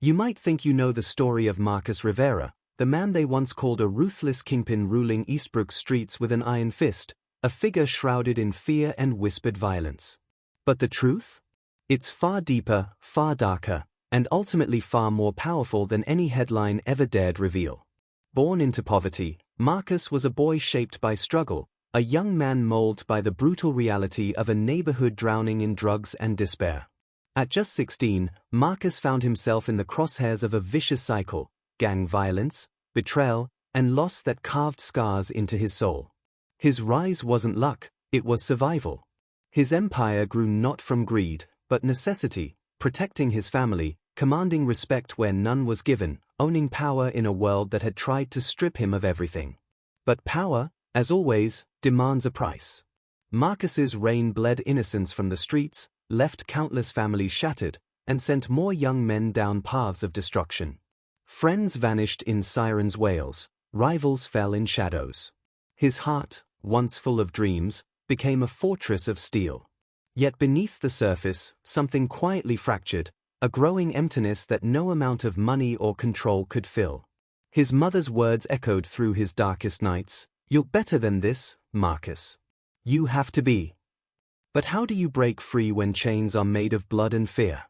You might think you know the story of Marcus Rivera, the man they once called a ruthless kingpin ruling Eastbrook streets with an iron fist, a figure shrouded in fear and whispered violence. But the truth? It's far deeper, far darker, and ultimately far more powerful than any headline ever dared reveal. Born into poverty, Marcus was a boy shaped by struggle, a young man molded by the brutal reality of a neighborhood drowning in drugs and despair. At just 16, Marcus found himself in the crosshairs of a vicious cycle: gang violence, betrayal, and loss that carved scars into his soul. His rise wasn't luck, it was survival. His empire grew not from greed, but necessity, protecting his family, commanding respect where none was given, owning power in a world that had tried to strip him of everything. But power, as always, demands a price. Marcus's reign bled innocence from the streets, left countless families shattered, and sent more young men down paths of destruction. Friends vanished in sirens' wails, rivals fell in shadows. His heart, once full of dreams, became a fortress of steel. Yet beneath the surface, something quietly fractured, a growing emptiness that no amount of money or control could fill. His mother's words echoed through his darkest nights: "You're better than this, Marcus. You have to be." But how do you break free when chains are made of blood and fear?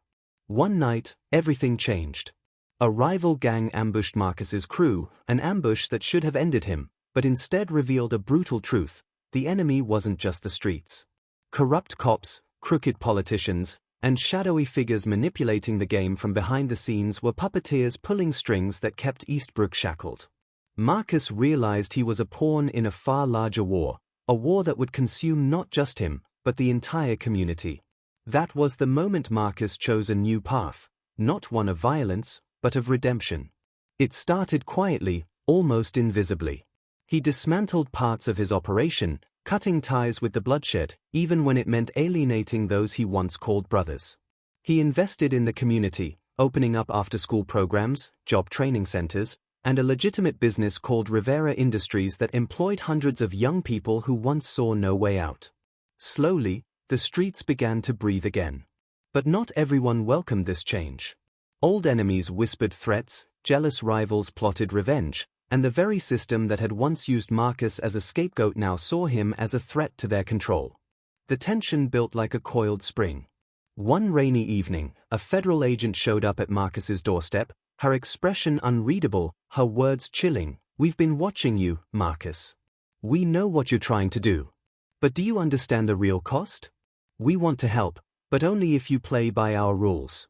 One night, everything changed. A rival gang ambushed Marcus's crew, an ambush that should have ended him, but instead revealed a brutal truth: the enemy wasn't just the streets. Corrupt cops, crooked politicians, and shadowy figures manipulating the game from behind the scenes were puppeteers pulling strings that kept Eastbrook shackled. Marcus realized he was a pawn in a far larger war, a war that would consume not just him, but the entire community. That was the moment Marcus chose a new path, not one of violence, but of redemption. It started quietly, almost invisibly. He dismantled parts of his operation, cutting ties with the bloodshed, even when it meant alienating those he once called brothers. He invested in the community, opening up after-school programs, job training centers, and a legitimate business called Rivera Industries that employed hundreds of young people who once saw no way out. Slowly, the streets began to breathe again. But not everyone welcomed this change. Old enemies whispered threats, jealous rivals plotted revenge, and the very system that had once used Marcus as a scapegoat now saw him as a threat to their control. The tension built like a coiled spring. One rainy evening, a federal agent showed up at Marcus's doorstep, her expression unreadable, her words chilling: "We've been watching you, Marcus. We know what you're trying to do. But do you understand the real cost? We want to help, but only if you play by our rules."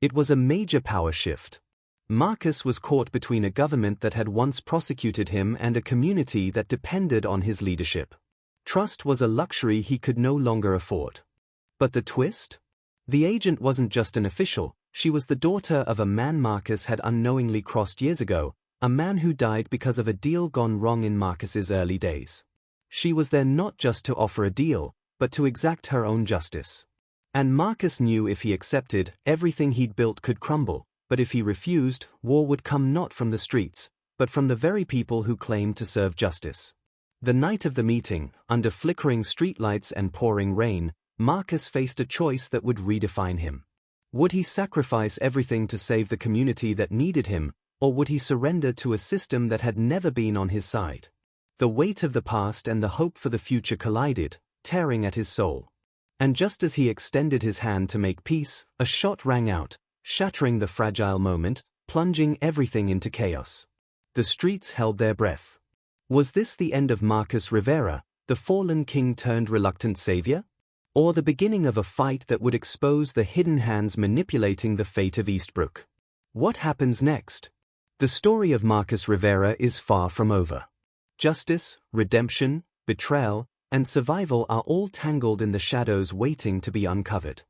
It was a major power shift. Marcus was caught between a government that had once prosecuted him and a community that depended on his leadership. Trust was a luxury he could no longer afford. But the twist? The agent wasn't just an official, she was the daughter of a man Marcus had unknowingly crossed years ago, a man who died because of a deal gone wrong in Marcus's early days. She was there not just to offer a deal, but to exact her own justice. And Marcus knew if he accepted, everything he'd built could crumble, but if he refused, war would come not from the streets, but from the very people who claimed to serve justice. The night of the meeting, under flickering streetlights and pouring rain, Marcus faced a choice that would redefine him. Would he sacrifice everything to save the community that needed him, or would he surrender to a system that had never been on his side? The weight of the past and the hope for the future collided, tearing at his soul. And just as he extended his hand to make peace, a shot rang out, shattering the fragile moment, plunging everything into chaos. The streets held their breath. Was this the end of Marcus Rivera, the fallen king turned reluctant savior? Or the beginning of a fight that would expose the hidden hands manipulating the fate of Eastbrook? What happens next? The story of Marcus Rivera is far from over. Justice, redemption, betrayal, and survival are all tangled in the shadows waiting to be uncovered.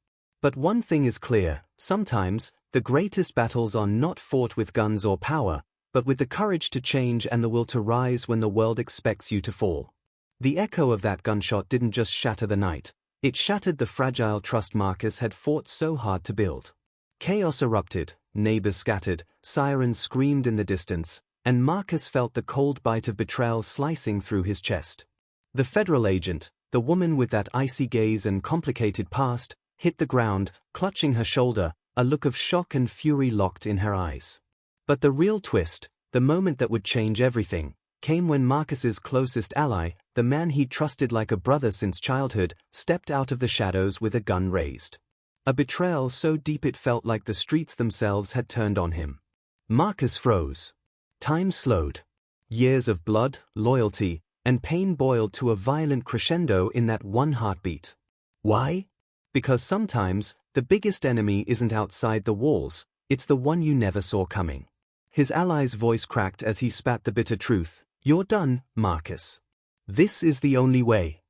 But one thing is clear: sometimes, the greatest battles are not fought with guns or power, but with the courage to change and the will to rise when the world expects you to fall. The echo of that gunshot didn't just shatter the night, it shattered the fragile trust Marcus had fought so hard to build. Chaos erupted, neighbors scattered, sirens screamed in the distance, and Marcus felt the cold bite of betrayal slicing through his chest. The federal agent, the woman with that icy gaze and complicated past, hit the ground, clutching her shoulder, a look of shock and fury locked in her eyes. But the real twist, the moment that would change everything, came when Marcus's closest ally, the man he'd trusted like a brother since childhood, stepped out of the shadows with a gun raised. A betrayal so deep it felt like the streets themselves had turned on him. Marcus froze. Time slowed. Years of blood, loyalty, and pain boiled to a violent crescendo in that one heartbeat. Why? Because sometimes, the biggest enemy isn't outside the walls, it's the one you never saw coming. His ally's voice cracked as he spat the bitter truth. You're done, Marcus. This is the only way.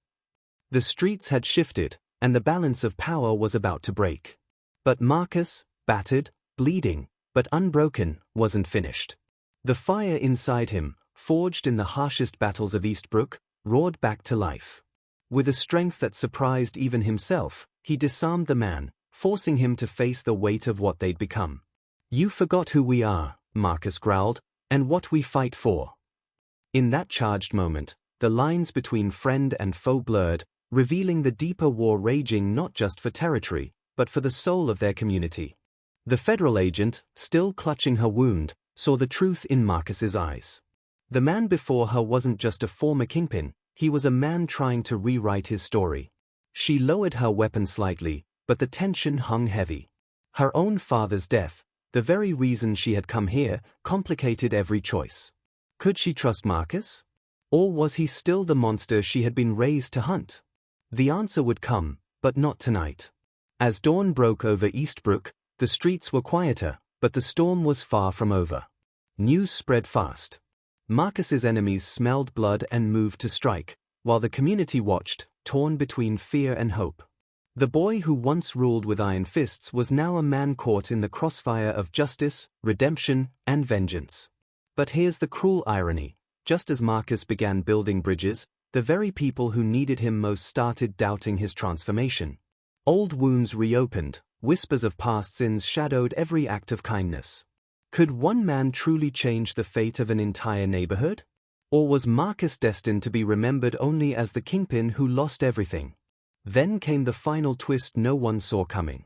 The streets had shifted, and the balance of power was about to break. But Marcus, battered, bleeding, but unbroken, wasn't finished. The fire inside him, forged in the harshest battles of Eastbrook, roared back to life. With a strength that surprised even himself, he disarmed the man, forcing him to face the weight of what they'd become. You forgot who we are, Marcus growled, and what we fight for. In that charged moment, the lines between friend and foe blurred, revealing the deeper war raging not just for territory, but for the soul of their community. The federal agent, still clutching her wound, saw the truth in Marcus's eyes. The man before her wasn't just a former Kingpin, he was a man trying to rewrite his story. She lowered her weapon slightly, but the tension hung heavy. Her own father's death, the very reason she had come here, complicated every choice. Could she trust Marcus? Or was he still the monster she had been raised to hunt? The answer would come, but not tonight. As dawn broke over Eastbrook, the streets were quieter, but the storm was far from over. News spread fast. Marcus's enemies smelled blood and moved to strike, while the community watched, torn between fear and hope. The boy who once ruled with iron fists was now a man caught in the crossfire of justice, redemption, and vengeance. But here's the cruel irony. Just as Marcus began building bridges, the very people who needed him most started doubting his transformation. Old wounds reopened, whispers of past sins shadowed every act of kindness. Could one man truly change the fate of an entire neighborhood? Or was Marcus destined to be remembered only as the Kingpin who lost everything? Then came the final twist no one saw coming.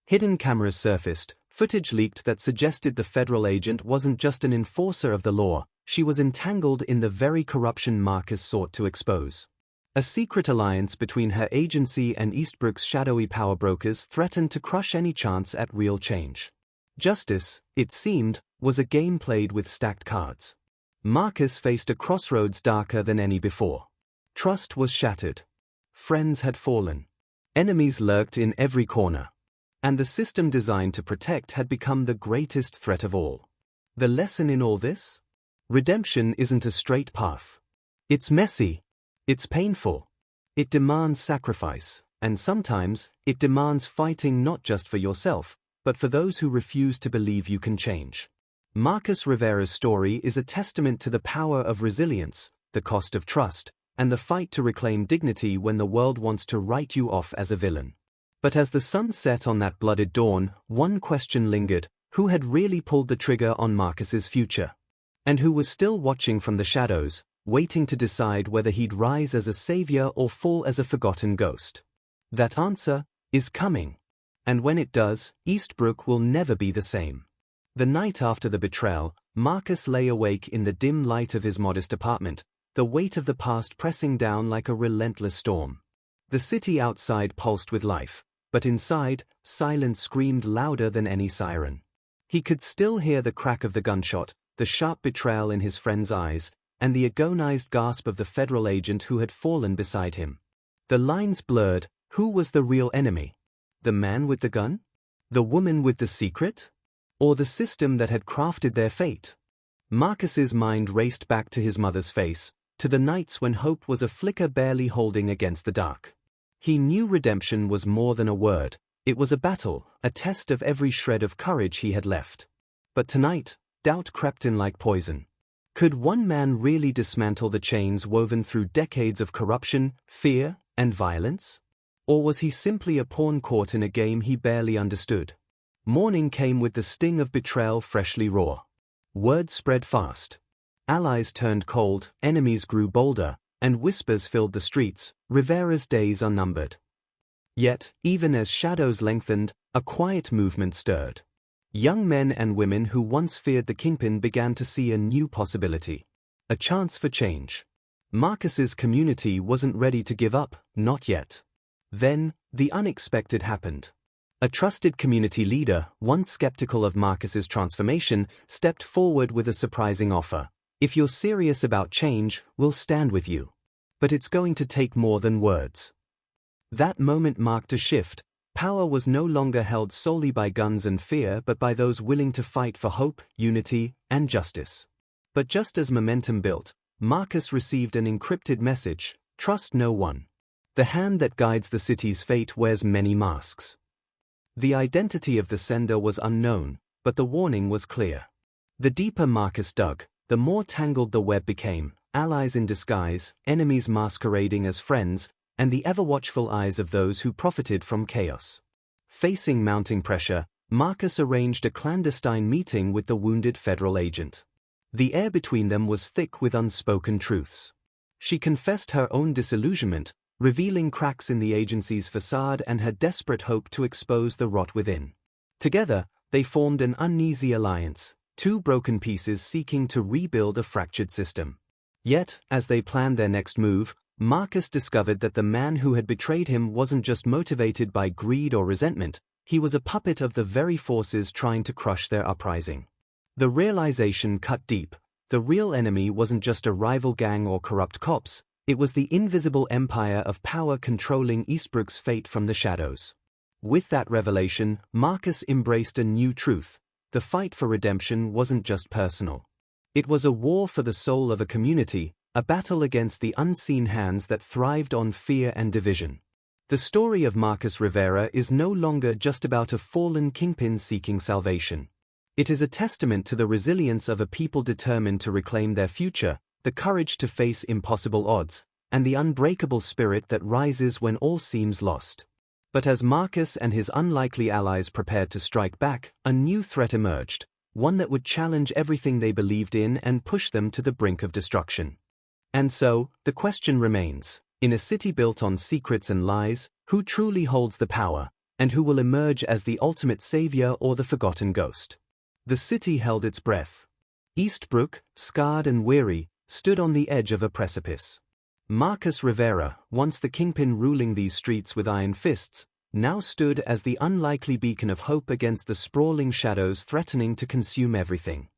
Hidden cameras surfaced, footage leaked that suggested the federal agent wasn't just an enforcer of the law, she was entangled in the very corruption Marcus sought to expose. A secret alliance between her agency and Eastbrook's shadowy power brokers threatened to crush any chance at real change. Justice, it seemed, was a game played with stacked cards. Marcus faced a crossroads darker than any before. Trust was shattered. Friends had fallen. Enemies lurked in every corner. And the system designed to protect had become the greatest threat of all. The lesson in all this? Redemption isn't a straight path. It's messy. It's painful. It demands sacrifice, and sometimes, it demands fighting not just for yourself, but for those who refuse to believe you can change. Marcus Rivera's story is a testament to the power of resilience, the cost of trust, and the fight to reclaim dignity when the world wants to write you off as a villain. But as the sun set on that blooded dawn, one question lingered: who had really pulled the trigger on Marcus's future? And who was still watching from the shadows, waiting to decide whether he'd rise as a savior or fall as a forgotten ghost? That answer is coming. And when it does, Eastbrook will never be the same. The night after the betrayal, Marcus lay awake in the dim light of his modest apartment, the weight of the past pressing down like a relentless storm. The city outside pulsed with life, but inside, silence screamed louder than any siren. He could still hear the crack of the gunshot, the sharp betrayal in his friend's eyes, and the agonized gasp of the federal agent who had fallen beside him. The lines blurred. Who was the real enemy? The man with the gun? The woman with the secret? Or the system that had crafted their fate? Marcus's mind raced back to his mother's face, to the nights when hope was a flicker barely holding against the dark. He knew redemption was more than a word. It was a battle, a test of every shred of courage he had left. But tonight, doubt crept in like poison. Could one man really dismantle the chains woven through decades of corruption, fear, and violence? Or was he simply a pawn caught in a game he barely understood? Morning came with the sting of betrayal freshly raw. Word spread fast. Allies turned cold, enemies grew bolder, and whispers filled the streets. Rivera's days are numbered. Yet, even as shadows lengthened, a quiet movement stirred. Young men and women who once feared the Kingpin began to see a new possibility. A chance for change. Marcus's community wasn't ready to give up, not yet. Then, the unexpected happened. A trusted community leader, once skeptical of Marcus's transformation, stepped forward with a surprising offer. If you're serious about change, we'll stand with you. But it's going to take more than words. That moment marked a shift. Power was no longer held solely by guns and fear but by those willing to fight for hope, unity, and justice. But just as momentum built, Marcus received an encrypted message: trust no one. The hand that guides the city's fate wears many masks. The identity of the sender was unknown, but the warning was clear. The deeper Marcus dug, the more tangled the web became: allies in disguise, enemies masquerading as friends, and the ever-watchful eyes of those who profited from chaos. Facing mounting pressure, Marcus arranged a clandestine meeting with the wounded federal agent. The air between them was thick with unspoken truths. She confessed her own disillusionment, revealing cracks in the agency's facade and her desperate hope to expose the rot within. Together, they formed an uneasy alliance, two broken pieces seeking to rebuild a fractured system. Yet, as they planned their next move, Marcus discovered that the man who had betrayed him wasn't just motivated by greed or resentment, he was a puppet of the very forces trying to crush their uprising. The realization cut deep. The real enemy wasn't just a rival gang or corrupt cops, it was the invisible empire of power controlling Eastbrook's fate from the shadows. With that revelation, Marcus embraced a new truth: the fight for redemption wasn't just personal. It was a war for the soul of a community, a battle against the unseen hands that thrived on fear and division. The story of Marcus Rivera is no longer just about a fallen kingpin seeking salvation. It is a testament to the resilience of a people determined to reclaim their future, the courage to face impossible odds, and the unbreakable spirit that rises when all seems lost. But as Marcus and his unlikely allies prepared to strike back, a new threat emerged, one that would challenge everything they believed in and push them to the brink of destruction. And so, the question remains: in a city built on secrets and lies, who truly holds the power, and who will emerge as the ultimate savior or the forgotten ghost? The city held its breath. Eastbrook, scarred and weary, stood on the edge of a precipice. Marcus Rivera, once the kingpin ruling these streets with iron fists, now stood as the unlikely beacon of hope against the sprawling shadows threatening to consume everything.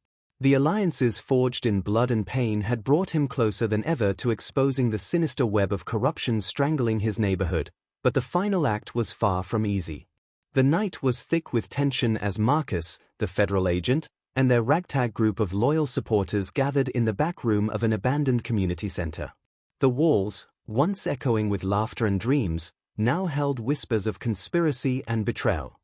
The alliances forged in blood and pain had brought him closer than ever to exposing the sinister web of corruption strangling his neighborhood, but the final act was far from easy. The night was thick with tension as Marcus, the federal agent, and their ragtag group of loyal supporters gathered in the back room of an abandoned community center. The walls, once echoing with laughter and dreams, now held whispers of conspiracy and betrayal.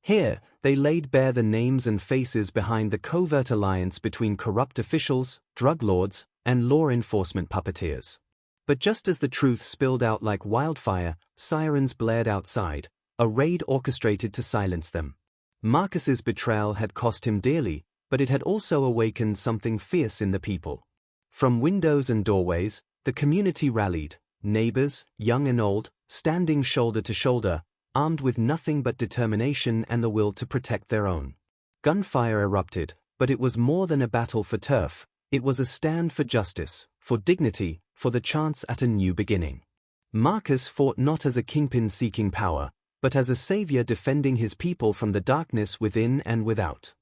Here, they laid bare the names and faces behind the covert alliance between corrupt officials, drug lords, and law enforcement puppeteers. But just as the truth spilled out like wildfire, sirens blared outside, a raid orchestrated to silence them. Marcus's betrayal had cost him dearly, but it had also awakened something fierce in the people. From windows and doorways, the community rallied, neighbors, young and old, standing shoulder to shoulder, armed with nothing but determination and the will to protect their own. Gunfire erupted, but it was more than a battle for turf. It was a stand for justice, for dignity, for the chance at a new beginning. Marcus fought not as a kingpin seeking power, but as a savior defending his people from the darkness within and without.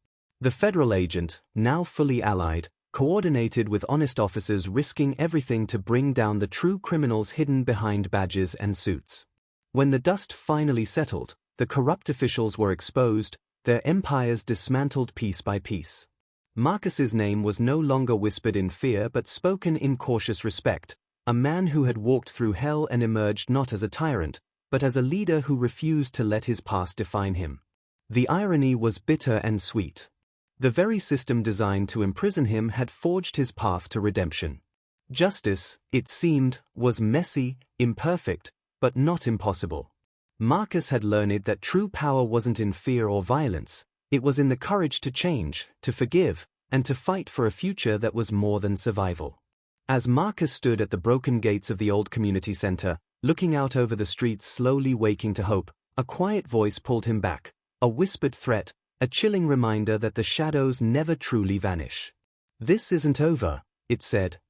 The federal agent, now fully allied, coordinated with honest officers risking everything to bring down the true criminals hidden behind badges and suits. When the dust finally settled, the corrupt officials were exposed, their empires dismantled piece by piece. Marcus's name was no longer whispered in fear but spoken in cautious respect, a man who had walked through hell and emerged not as a tyrant, but as a leader who refused to let his past define him. The irony was bitter and sweet. The very system designed to imprison him had forged his path to redemption. Justice, it seemed, was messy, imperfect, but not impossible. Marcus had learned that true power wasn't in fear or violence, it was in the courage to change, to forgive, and to fight for a future that was more than survival. As Marcus stood at the broken gates of the old community center, Looking out over the streets, slowly waking to hope, a quiet voice pulled him back, a whispered threat, a chilling reminder that the shadows never truly vanish. "This isn't over," it said.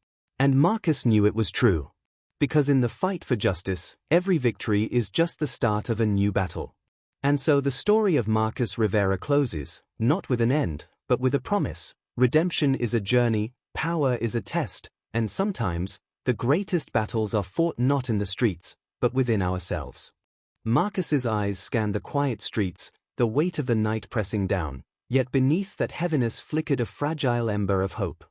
And Marcus knew it was true. Because in the fight for justice, every victory is just the start of a new battle. And so the story of Marcus Rivera closes, not with an end, but with a promise. Redemption is a journey, power is a test, and sometimes, the greatest battles are fought not in the streets, but within ourselves. Marcus's eyes scanned the quiet streets, the weight of the night pressing down, yet beneath that heaviness flickered a fragile ember of hope.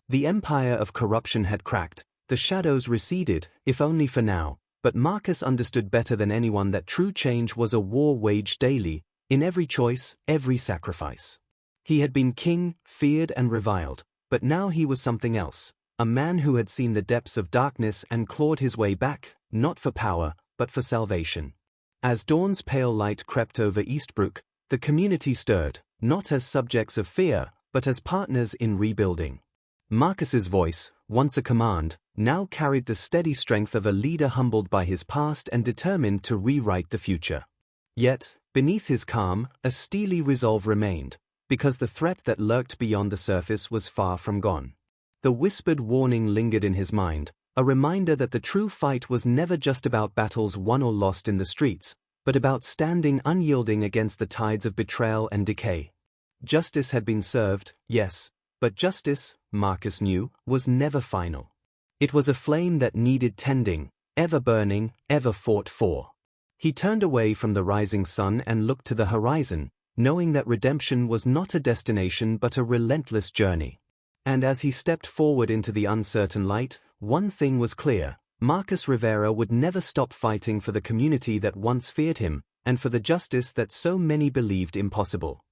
The empire of corruption had cracked, the shadows receded, if only for now, but Marcus understood better than anyone that true change was a war waged daily, in every choice, every sacrifice. He had been king, feared and reviled, but now he was something else, a man who had seen the depths of darkness and clawed his way back, not for power, but for salvation. As dawn's pale light crept over Eastbrook, the community stirred, not as subjects of fear, but as partners in rebuilding. Marcus's voice, once a command, now carried the steady strength of a leader humbled by his past and determined to rewrite the future. Yet, beneath his calm, a steely resolve remained, because the threat that lurked beyond the surface was far from gone. The whispered warning lingered in his mind, a reminder that the true fight was never just about battles won or lost in the streets, but about standing unyielding against the tides of betrayal and decay. Justice had been served, yes, but justice, Marcus knew, was never final. It was a flame that needed tending, ever burning, ever fought for. He turned away from the rising sun and looked to the horizon, knowing that redemption was not a destination but a relentless journey. And as he stepped forward into the uncertain light, one thing was clear: Marcus Rivera would never stop fighting for the community that once feared him, and for the justice that so many believed impossible.